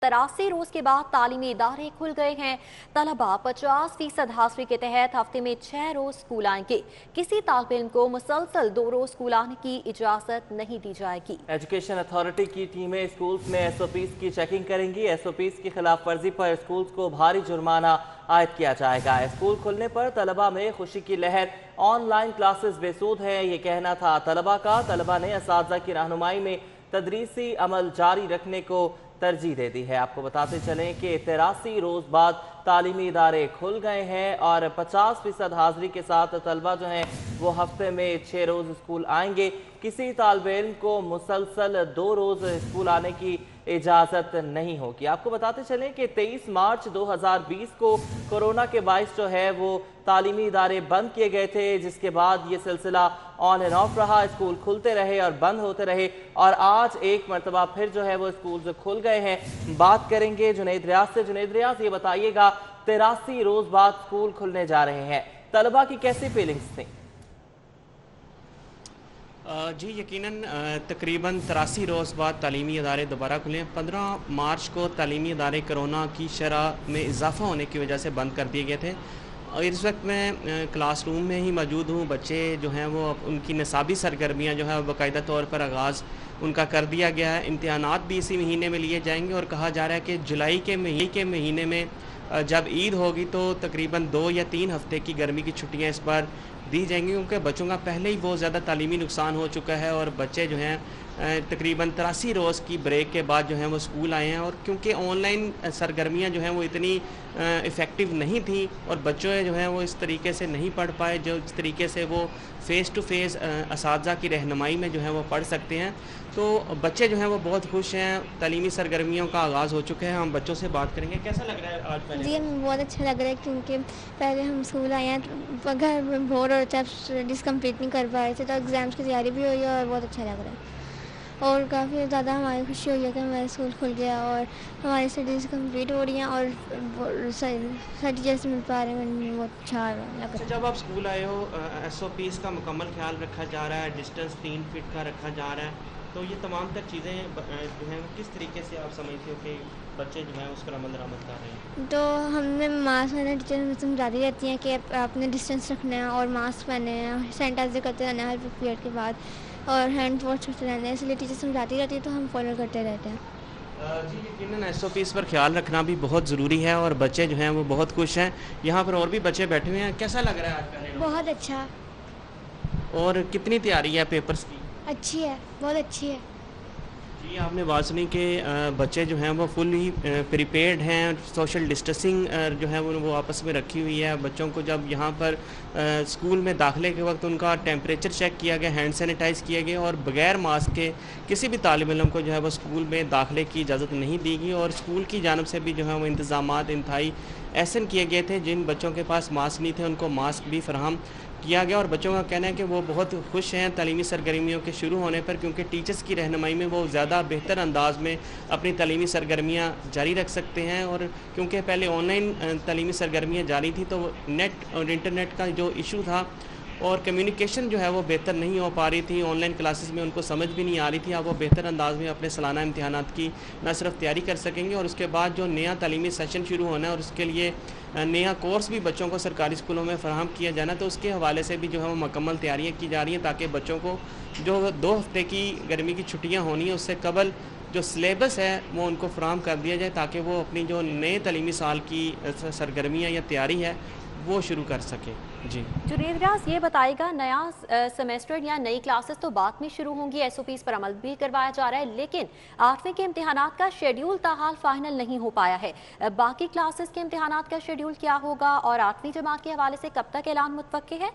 83 रोज के बाद तालीमी इदारे खुल गए हैं। तलबा 50% हाजिरी के तहत हफ्ते में 6 रोज स्कूल आएंगे। किसी तालिब इल्म को मुसलसल 2 रोज स्कूल आने की इजाजत नहीं दी जाएगी। एजुकेशन अथॉरिटी की टीमें स्कूल्स में एसओपीज की चेकिंग करेंगी। एसओपीज की खिलाफ वर्जी पर स्कूल्स को भारी जुर्माना आयद किया जाएगा। स्कूल खुलने पर तलबा में खुशी की लहर। ऑनलाइन क्लासेस बेसूद है, ये कहना था तलबा का। तलबा ने असातिज़ा की रहनुमाई में तदरीसी अमल जारी रखने को तरजीह दे दी है। आपको बताते चलें कि 83 रोज बाद तालीमी इदारे खुल गए हैं और 50% हाजिरी के साथ तलबा जो हैं वो हफ्ते में 6 रोज स्कूल आएंगे। किसी तालिब इल्म को मुसलसल 2 रोज स्कूल आने की इजाज़त नहीं होगी। आपको बताते चलें कि 23 मार्च 2020 को कोरोना के बाइस जो है वो तालीमी इदारे बंद किए गए थे, जिसके बाद ये सिलसिला ऑन एंड ऑफ रहा। स्कूल खुलते रहे और बंद होते रहे और आज एक मरतबा फिर जो है वो स्कूल खुल गए हैं। बात करेंगे जुनैद रियाज से। जुनैद रियाज, ये बताइएगा 83 रोज बाद स्कूल खुलने जा रहे हैं, तलबा की कैसी फीलिंग्स थी? जी यकीनन तकरीबन 83 रोज़ बाद तालीमी अदारे दोबारा खुले। 15 मार्च को तालीमी अदारे कोरोना की शरह में इजाफ़ा होने की वजह से बंद कर दिए गए थे और इस वक्त मैं क्लास रूम में ही मौजूद हूँ। बच्चे जो हैं वो उनकी निसाबी सरगर्मियाँ जो है बाकायदा तौर पर आगाज़ उनका कर दिया गया है। इम्तिहानात भी इसी महीने में लिए जाएंगे और कहा जा रहा है कि जुलाई के महीने में जब ईद होगी तो तकरीबन 2 या 3 हफ्ते की गर्मी की छुट्टियां इस बार दी जाएंगी, क्योंकि बच्चों का पहले ही बहुत ज़्यादा तालीमी नुकसान हो चुका है और बच्चे जो हैं तकरीबन 83 रोज़ की ब्रेक के बाद जो हैं वो स्कूल आए हैं। और क्योंकि ऑनलाइन सरगर्मियाँ जो हैं वो इतनी इफ़ेक्टिव नहीं थी और बच्चे जो हैं वो इस तरीके से नहीं पढ़ पाए जो इस तरीके से वो फ़ेस टू फ़ेस असातिज़ा की रहनुमाई में जो है वो पढ़ सकते हैं। तो बच्चे जो हैं वो बहुत खुश हैं। तालीमी सरगर्मियों का आगाज़ हो चुका है। हम बच्चों से बात करेंगे। कैसा लग रहा है आज पहले? जी हमें बहुत अच्छा लग रहा है, क्योंकि पहले हम स्कूल आए हैं तो घर में बोर और स्टडीज़ कंप्लीट नहीं कर पा रहे थे, तो एग्ज़ाम्स की तैयारी भी हुई है और बहुत अच्छा लग रहा है और काफ़ी ज़्यादा हमारी खुशी हुई है कि हमारा स्कूल खुल गया और हमारी स्टडीज़ कंप्लीट हो रही हैं और सर्टिफिकेट्स मिल पा रहे हैं। बहुत अच्छा लग रहा है। जब आप स्कूल आए हो एसओपीज़ का मुकम्मल ख्याल रखा जा रहा है, डिस्टेंस 3 फीट का रखा जा रहा है, तो ये तमाम तर चीज़ें जो हैं किस तरीके से आप समझते हो कि बच्चे जो हैं उस पर अमल दरामद कर रहे हैं? तो हमें मास्क पहनना टीचर हमें समझाती रहती हैं कि आपने डिस्टेंस रखना है और मास्क पहने हैं, सैनिटाइजर करते रहना है हर पीरियड के बाद और हैंड वॉश करते रहना है, इसलिए टीचर समझाती रहती है तो हम फॉलो करते रहते हैं। जी यकीनन एसओपीज़ पर ख्याल रखना भी बहुत ज़रूरी है और बच्चे जो हैं वो बहुत खुश हैं। यहाँ पर और भी बच्चे बैठे हुए हैं। कैसा लग रहा है आज पहले? बहुत अच्छा। और कितनी तैयारी है पेपर्स की? अच्छी है, बहुत अच्छी है। जी आपने बात सुनी कि बच्चे जो हैं वो फुली प्रिपेयर्ड हैं। सोशल डिस्टेंसिंग जो है वो आपस में रखी हुई है। बच्चों को जब यहाँ पर स्कूल में दाखिले के वक्त उनका टेम्परेचर चेक किया गया, हैंड सैनिटाइज़ किया गया और बग़ैर मास्क के किसी भी तालिब इल्म को जो है वो स्कूल में दाखिले की इजाज़त नहीं दी गई और स्कूल की जानब से भी जो है वो इंतज़ामात इंतहाई एहसन किए गए थे। जिन बच्चों के पास मास्क नहीं थे उनको मास्क भी फराहम किया गया और बच्चों का कहना है कि वो बहुत खुश हैं तालीमी सरगर्मियों के शुरू होने पर, क्योंकि टीचर्स की रहनुमाई में वो ज़्यादा बेहतर अंदाज में अपनी तालीमी सरगर्मियाँ जारी रख सकते हैं। और क्योंकि पहले ऑनलाइन तालीमी सरगर्मियाँ जारी थी तो नेट और इंटरनेट का जो इशू था और कम्युनिकेशन जो है वो बेहतर नहीं हो पा रही थी। ऑनलाइन क्लासेस में उनको समझ भी नहीं आ रही थी। अब वो बेहतर अंदाज में अपने सालाना इम्तिहानात की न सिर्फ तैयारी कर सकेंगे और उसके बाद जो नया तालीमी सेशन शुरू होना है और उसके लिए नया कोर्स भी बच्चों को सरकारी स्कूलों में फ़राहम किया जाना, तो उसके हवाले से भी जो है वो मुकम्मल तैयारियाँ की जा रही हैं ताकि बच्चों को जो 2 हफ्ते की गर्मी की छुट्टियाँ होनी है उससे कबल जो सिलेबस है वो उनको फ़राहम कर दिया जाए ताकि वो अपनी जो नए तालीमी साल की सरगर्मियाँ या तैयारी है वो शुरू कर सके। जी जुनैद रियाज, ये बताएगा नया सेमेस्टर या नई क्लासेस तो बाद में शुरू होंगी, एसओपीज़ पर अमल भी करवाया जा रहा है, लेकिन 8वीं के इम्तिहानात का शेड्यूल ताहाल फाइनल नहीं हो पाया है। बाकी क्लासेस के इम्तिहानात का शेड्यूल क्या होगा और 8वीं जमात के हवाले से कब तक ऐलान मुतवक्के है?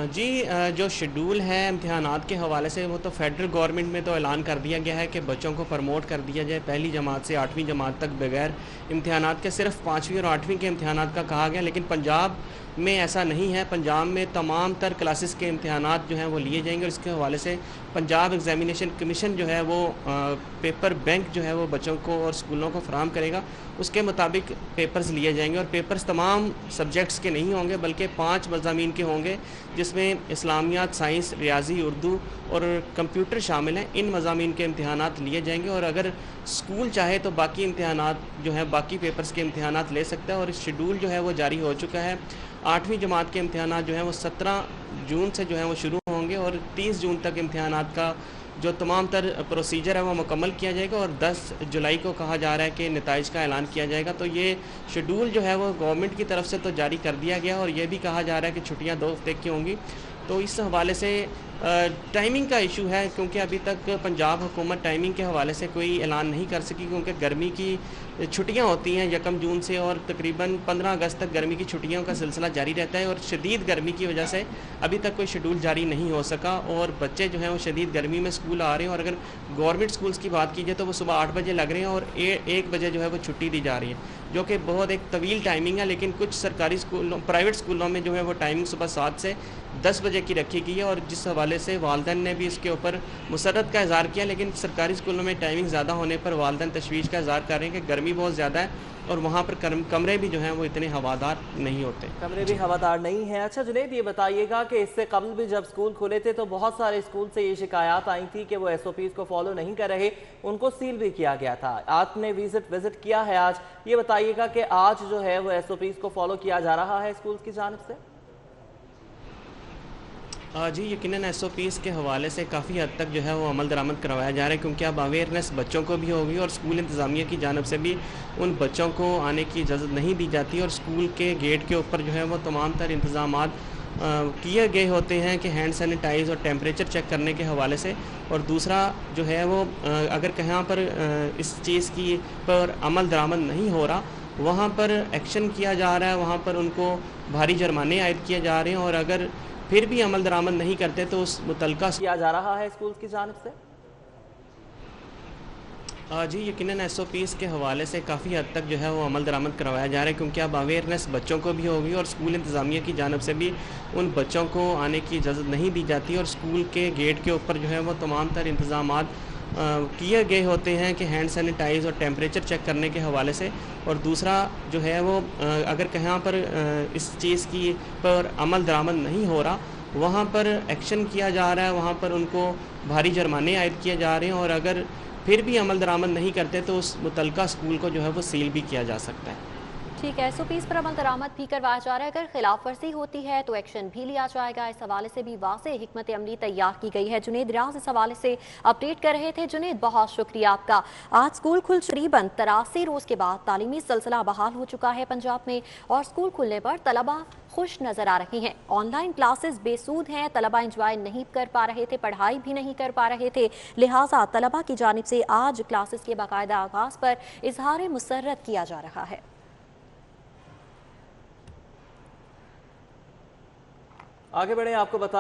जी जो शेड्यूल है इम्तिहानात के हवाले से वो तो फेडरल गवर्नमेंट में तो ऐलान कर दिया गया है कि बच्चों को प्रमोट कर दिया जाए पहली जमात से 8वीं जमात तक बगैर इम्तिहानात के। सिर्फ 5वीं और 8वीं के इम्तिहानात का कहा गया, लेकिन पंजाब میں ایسا نہیں ہے. پنجاب میں تمام تر کلاسز کے امتحانات جو ہیں وہ لیے جائیں گے, اور اس کے حوالے سے پنجاب ایگزامینیشن کمیشن جو ہے وہ پیپر بینک جو ہے وہ بچوں کو اور اسکولوں کو فراہم کرے گا. اس کے مطابق پیپرز لیے جائیں گے, اور پیپرز تمام سبجیکٹس کے نہیں ہوں گے بلکہ 5 مضامین کے ہوں گے, جس میں اسلامیات, سائنس, ریاضی, اردو اور کمپیوٹر شامل ہیں. ان مضامین کے امتحانات لیے جائیں گے, اور اگر اسکول چاہے تو باقی امتحانات جو ہے باقی پیپرز کے امتحانات لے سکتا ہے. اور شیڈول جو ہے وہ جاری ہو چکا ہے. 8ویں جماعت کے امتحانات جو ہیں وہ 17 جون سے جو ہیں وہ شروع ہوں گے, اور 30 جون تک امتحانات کا جو تمام تر پروسیجر ہے وہ مکمل کیا جائے گا, اور 10 جولائی کو کہا جا رہا ہے کہ نتائج کا اعلان کیا جائے گا. تو یہ شیڈول جو ہے وہ گورنمنٹ کی طرف سے تو جاری کر دیا گیا, اور یہ بھی کہا جا رہا ہے کہ چھٹیاں 2 ہفتے کی ہوں گی. تو اس حوالے سے ٹائمنگ کا ایشو ہے, کیونکہ ابھی تک پنجاب حکومت ٹائمنگ کے حوالے سے کوئی اعلان نہیں کر سکی, کیونکہ گرمی کی چھٹیاں ہوتی ہیں 1 جون سے, اور تقریباً 15 اگست تک گرمی کی چھٹیوں کا سلسلہ جاری رہتا ہے. اور شدید گرمی کی وجہ سے ابھی تک کوئی شیڈول جاری نہیں ہو سکا, اور بچے جو ہیں وہ شدید گرمی میں اسکول آ رہے ہیں. اور اگر گورنمنٹ اسکولس کی بات کی جائے تو وہ صبح 8 بجے لگ رہے ہیں, اور 1 بجے جو ہے وہ چھٹی دی جا رہی ہے, جو کہ بہت ایک طویل ٹائمنگ ہے. لیکن کچھ سرکاری اسکولوں, پرائیویٹ اسکولوں میں جو ہے وہ ٹائمنگ صبح 7 سے 10 بجے کی رکھی گئی ہے, اور جس حوالے سے والدین نے بھی اس کے اوپر مسرت کا اظہار کیا. لیکن سرکاری اسکولوں میں ٹائمنگ زیادہ ہونے پر والدین تشویش کا اظہار کر رہے ہیں کہ گرمی بہت زیادہ ہے, اور وہاں پر کمرے بھی جو ہیں وہ اتنے ہوادار نہیں ہوتے. کمرے بھی ہوادار نہیں ہیں. اچھا جنید, یہ بتائیے گا کہ اس سے قبل بھی جب اسکول کھلے تھے تو بہت سارے اسکول سے یہ شکایات آئی تھی کہ وہ SOPs کو فالو نہیں کر رہے, ان کو سیل بھی کیا گیا تھا. آپ نے وزٹ کیا ہے آج, یہ بتائیے گا کہ آج جو ہے وہ SOPs کو فالو کیا جا رہا ہے اسکولز کی جانب سے؟ جی یقیناً SOPs کے حوالے سے کافی حد تک جو ہے وہ عمل درآمد کروایا جا رہا ہے, کیونکہ اب اویئرنیس بچوں کو بھی ہوگی, اور اسکول انتظامیہ کی جانب سے بھی ان بچوں کو آنے کی اجازت نہیں دی جاتی. اور اسکول کے گیٹ کے اوپر جو ہے وہ تمام تر انتظامات کیے گئے ہوتے ہیں کہ ہینڈ سینیٹائز اور ٹیمپریچر چیک کرنے کے حوالے سے. اور دوسرا جو ہے وہ اگر کہیں پر اس چیز کی پر عمل درآمد نہیں ہو رہا, وہاں پر ایکشن کیا جا رہا ہے, وہاں پر ان کو بھاری جرمانے عائد کیے جا رہے ہیں. اور اگر پھر بھی عمل درآمد نہیں کرتے تو اس متعلقہ کیا جا رہا ہے اسکولز کی جانب سے؟ جی یقیناً SOPs کے حوالے سے کافی حد تک جو ہے وہ عمل درآمد کروایا جا رہا ہے, کیونکہ اب اویئرنیس بچوں کو بھی ہوگی, اور اسکول انتظامیہ کی جانب سے بھی ان بچوں کو آنے کی اجازت نہیں دی جاتی. اور اسکول کے گیٹ کے اوپر جو ہے وہ تمام تر انتظامات کیے گئے ہوتے ہیں کہ ہینڈ سینیٹائز اور ٹیمپریچر چیک کرنے کے حوالے سے. اور دوسرا جو ہے وہ اگر کہیں پر اس چیز کی پر عمل درآمد نہیں ہو رہا, وہاں پر ایکشن کیا جا رہا ہے, وہاں پر ان کو بھاری جرمانے عائد کیے جا رہے ہیں. اور اگر پھر بھی عمل درآمد نہیں کرتے تو اس متعلقہ اسکول کو جو ہے وہ سیل بھی کیا جا سکتا ہے. ٹھیک ہے, SOPs پر عمل درآمد بھی کروایا جا رہا ہے, اگر خلاف ورزی ہوتی ہے تو ایکشن بھی لیا جائے گا. اس حوالے سے بھی واضح حکمت عملی تیار کی گئی ہے. جنید ریاض اس حوالے سے اپڈیٹ کر رہے تھے. جنید, بہت شکریہ آپ کا. آج اسکول کھل تقریباً 83 روز کے بعد تعلیمی سلسلہ بحال ہو چکا ہے پنجاب میں, اور اسکول کھلنے پر طلبہ خوش نظر آ رہی ہیں. آن لائن کلاسز بے سود ہیں, طلبہ انجوائے نہیں کر پا رہے تھے, پڑھائی بھی نہیں کر پا رہے تھے, لہٰذا طلبہ کی جانب سے آج کلاسز کے باقاعدہ آغاز پر اظہار مسرت کیا جا رہا ہے. آگے بڑھیں, آپ کو بتائیں